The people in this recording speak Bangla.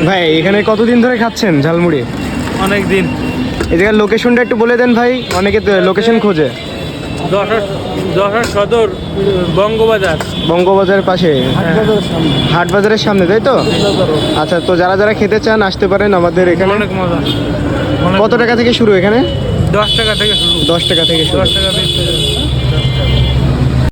ভাই এখানে কতদিন ধরে খাচ্ছেন ঝালমুড়ি? অনেক দিন। এই জায়গার লোকেশনটা একটু বলে দেন ভাই, অনেকে তো লোকেশন খোঁজে। যশোর সদর বঙ্গবাজার। বঙ্গবাজারের পাশে, হাট বাজারের সামনে, তাই তো? আচ্ছা, তো যারা যারা খেতে চান আসতে পারেন আমাদের এখানে। অনেক মজা। কত টাকা থেকে শুরু এখানে? 10 টাকা থেকে শুরু। 10 টাকা থেকে শুরু। 10 টাকা থেকে।